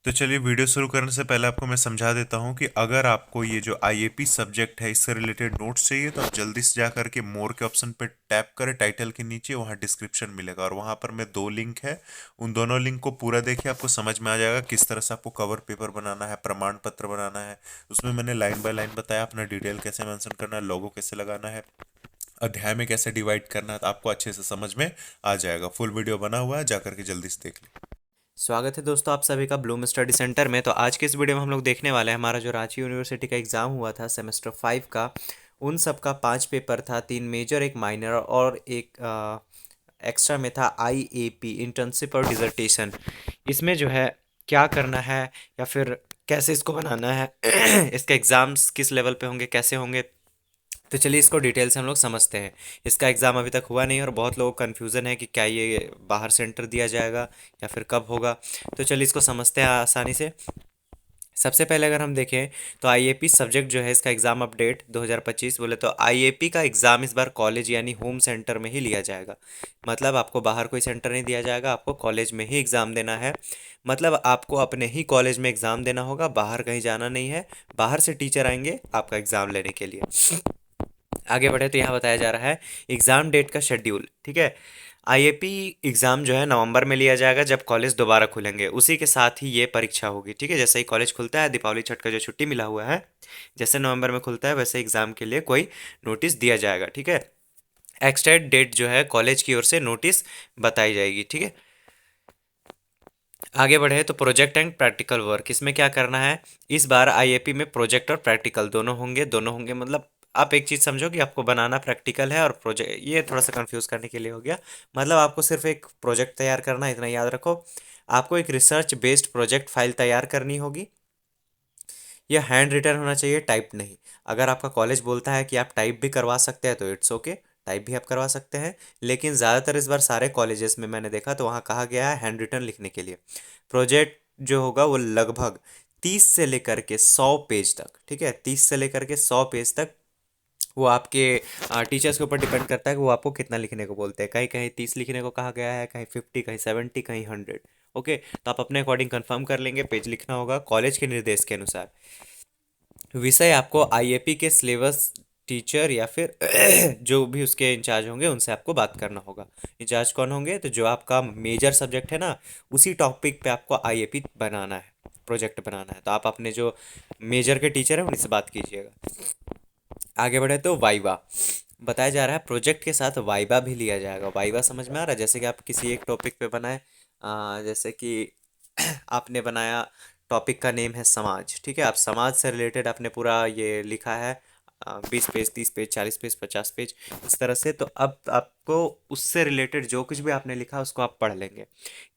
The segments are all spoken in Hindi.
तो चलिए वीडियो शुरू करने से पहले आपको मैं समझा देता हूँ कि अगर आपको ये जो आईएपी सब्जेक्ट है इससे रिलेटेड नोट्स चाहिए तो आप जल्दी से जा करके मोर के ऑप्शन पे टैप करें टाइटल के नीचे, वहाँ डिस्क्रिप्शन मिलेगा और वहाँ पर मैं दो लिंक है, उन दोनों लिंक को पूरा देखिए, आपको समझ में आ जाएगा किस तरह से आपको कवर पेपर बनाना है, प्रमाण पत्र बनाना है। उसमें मैंने लाइन बाय लाइन बताया अपना डिटेल कैसे मेंशन करना है, लोगो कैसे लगाना है, अध्याय में कैसे डिवाइड करना है, तो आपको अच्छे से समझ में आ जाएगा। फुल वीडियो बना हुआ है, जा करके जल्दी से देख लें। स्वागत है दोस्तों आप सभी का ब्लूम स्टडी सेंटर में। तो आज के इस वीडियो में हम लोग देखने वाले हैं हमारा जो रांची यूनिवर्सिटी का एग्ज़ाम हुआ था सेमेस्टर 5 का। उन सब का 5 पेपर था, 3 मेजर एक माइनर और एक एक्स्ट्रा में था आईएपी इंटर्नशिप और डिसर्टेशन। इसमें जो है क्या करना है या फिर कैसे इसको बनाना है इसके एग्ज़ाम्स किस लेवल पे होंगे, कैसे होंगे। तो चलिए इसको डिटेल से हम लोग समझते हैं। इसका एग्ज़ाम अभी तक हुआ नहीं और बहुत लोगों को कन्फ्यूज़न है कि क्या ये बाहर सेंटर दिया जाएगा या फिर कब होगा। तो चलिए इसको समझते हैं आसानी से। सबसे पहले अगर हम देखें तो आईएपी सब्जेक्ट जो है इसका एग्ज़ाम अपडेट 2025 बोले तो आईएपी का एग्ज़ाम इस बार कॉलेज यानी होम सेंटर में ही लिया जाएगा। मतलब आपको बाहर कोई सेंटर नहीं दिया जाएगा, आपको कॉलेज में ही एग्ज़ाम देना है। मतलब आपको अपने ही कॉलेज में एग्ज़ाम देना होगा, बाहर कहीं जाना नहीं है। बाहर से टीचर आएंगे आपका एग्ज़ाम लेने के लिए। आगे बढ़े तो यहाँ बताया जा रहा है एग्ज़ाम डेट का शेड्यूल। ठीक है, आईएपी एग्ज़ाम जो है नवंबर में लिया जाएगा जब कॉलेज दोबारा खुलेंगे, उसी के साथ ही ये परीक्षा होगी। ठीक है, जैसे ही कॉलेज खुलता है, दीपावली छठ का जो छुट्टी मिला हुआ है, जैसे नवंबर में खुलता है वैसे एग्ज़ाम के लिए कोई नोटिस दिया जाएगा। ठीक है, एक्सटेंड डेट जो है कॉलेज की ओर से नोटिस बताई जाएगी। ठीक है, आगे बढ़े तो प्रोजेक्ट एंड प्रैक्टिकल वर्क, इसमें क्या करना है। इस बार आईएपी में प्रोजेक्ट और प्रैक्टिकल दोनों होंगे। मतलब आप एक चीज़ समझो कि आपको बनाना प्रैक्टिकल है और प्रोजेक्ट, ये थोड़ा सा कंफ्यूज करने के लिए हो गया। मतलब आपको सिर्फ एक प्रोजेक्ट तैयार करना है, इतना याद रखो। आपको एक रिसर्च बेस्ड प्रोजेक्ट फाइल तैयार करनी होगी। यह हैंड रिटन होना चाहिए, टाइप नहीं। अगर आपका कॉलेज बोलता है कि आप टाइप भी करवा सकते हैं तो इट्स ओके, टाइप भी आप करवा सकते हैं। लेकिन ज़्यादातर इस बार सारे कॉलेजेस में मैंने देखा तो वहाँ कहा गया है हैंड रिटन लिखने के लिए। प्रोजेक्ट जो होगा वो लगभग 30 से लेकर के 100 पेज तक। ठीक है, 30 से लेकर के 100 पेज तक। वो आपके टीचर्स के ऊपर डिपेंड करता है कि वो आपको कितना लिखने को बोलते हैं। कहीं कहीं 30 लिखने को कहा गया है, कहीं 50, कहीं 70, कहीं 100। ओके, तो आप अपने अकॉर्डिंग कंफर्म कर लेंगे, पेज लिखना होगा कॉलेज के निर्देश के अनुसार। विषय आपको आईएपी के सिलेबस टीचर या फिर जो भी उसके इंचार्ज होंगे उनसे आपको बात करना होगा। इंचार्ज कौन होंगे, तो जो आपका मेजर सब्जेक्ट है ना, उसी टॉपिक पे आपको आईएपी बनाना है, प्रोजेक्ट बनाना है। तो आप अपने जो मेजर के टीचर हैं उनसे बात कीजिएगा। आगे बढ़े तो वाइवा बताया जा रहा है, प्रोजेक्ट के साथ वाइवा भी लिया जाएगा। वाइवा समझ में आ रहा है, जैसे कि आप किसी एक टॉपिक पे बनाए, जैसे कि आपने बनाया, टॉपिक का नेम है समाज। ठीक है, आप समाज से रिलेटेड आपने पूरा ये लिखा है, 20 पेज, 30 पेज, 40 पेज, 50 पेज, इस तरह से। तो अब आपको उससे रिलेटेड जो कुछ भी आपने लिखा उसको आप पढ़ लेंगे।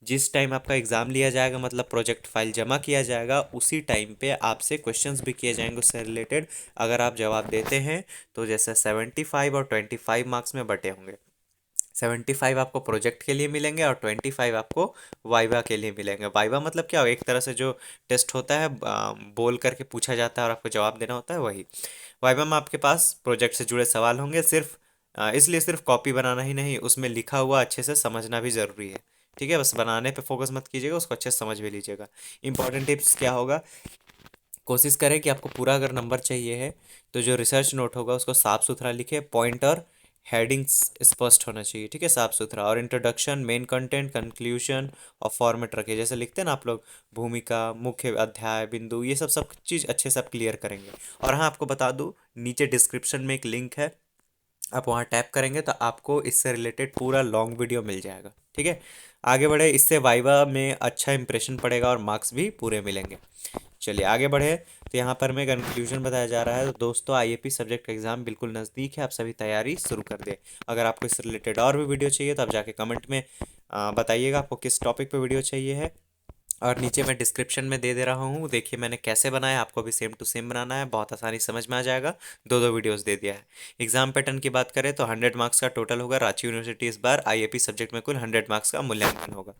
जिस टाइम आपका एग्ज़ाम लिया जाएगा, मतलब प्रोजेक्ट फाइल जमा किया जाएगा, उसी टाइम पे आपसे क्वेश्चंस भी किए जाएंगे उससे रिलेटेड। अगर आप जवाब देते हैं तो जैसे 75 और 25 मार्क्स में बटे होंगे। 75 आपको प्रोजेक्ट के लिए मिलेंगे और 25 आपको वाइवा के लिए मिलेंगे। वाइवा मतलब क्या हो, एक तरह से जो टेस्ट होता है, बोल करके पूछा जाता है और आपको जवाब देना होता है, वही। वाइवा में आपके पास प्रोजेक्ट से जुड़े सवाल होंगे। सिर्फ इसलिए सिर्फ कॉपी बनाना ही नहीं, उसमें लिखा हुआ अच्छे से समझना भी ज़रूरी है। ठीक है, बस बनाने पे फोकस मत कीजिएगा, उसको अच्छे से समझ भी लीजिएगा। इंपॉर्टेंट टिप्स क्या होगा, कोशिश करें कि आपको पूरा अगर नंबर चाहिए है तो जो रिसर्च नोट होगा उसको साफ सुथरा लिखे, पॉइंट और हेडिंग्स स्पष्ट होना चाहिए। ठीक है, साफ सुथरा। और इंट्रोडक्शन, मेन कंटेंट, कंक्लूजन और फॉर्मेट रखिए, जैसे लिखते हैं ना आप लोग, भूमिका, मुख्य अध्याय, बिंदु, ये सब सब चीज़ अच्छे से आप क्लियर करेंगे। और हाँ, आपको बता दूँ, नीचे डिस्क्रिप्शन में एक लिंक है, आप वहाँ टैप करेंगे तो आपको इससे रिलेटेड पूरा लॉन्ग वीडियो मिल जाएगा। ठीक है, आगे बढ़े, इससे वाइवा में अच्छा इंप्रेशन पड़ेगा और मार्क्स भी पूरे मिलेंगे। चलिए आगे बढ़े तो यहाँ पर मैं कंक्लूजन बताया जा रहा है। तो दोस्तों, आईएपी सब्जेक्ट का एग्जाम बिल्कुल नज़दीक है, आप सभी तैयारी शुरू कर दें। अगर आपको इससे रिलेटेड और भी वीडियो चाहिए तो आप जाके कमेंट में बताइएगा आपको किस टॉपिक पे वीडियो चाहिए है। और नीचे मैं डिस्क्रिप्शन में दे रहा हूँ, देखिए मैंने कैसे बनाया, आपको भी सेम टू सेम बनाना है, बहुत आसानी समझ में आ जाएगा। दो दो वीडियोस दे दिया है। एग्जाम पैटर्न की बात करें तो 100 मार्क्स का टोटल होगा। रांची यूनिवर्सिटी इस बार आईएपी सब्जेक्ट में कुल 100 मार्क्स का मूल्यांकन होगा।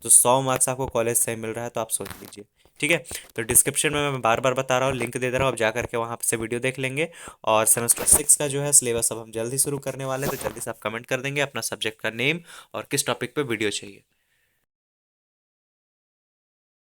तो 100 मार्क्स आपको कॉलेज से मिल रहा है, तो आप सोच लीजिए। ठीक है, तो डिस्क्रिप्शन में मैं बार बार बता रहा हूँ, लिंक दे दे रहा हूँ, आप जा करके वहाँ से वीडियो देख लेंगे। और सेमेस्टर 6 का जो है सिलेबस अब हम जल्दी शुरू करने वाले हैं, तो जल्दी से आप कमेंट कर देंगे अपना सब्जेक्ट का नेम और किस टॉपिक पे वीडियो चाहिए।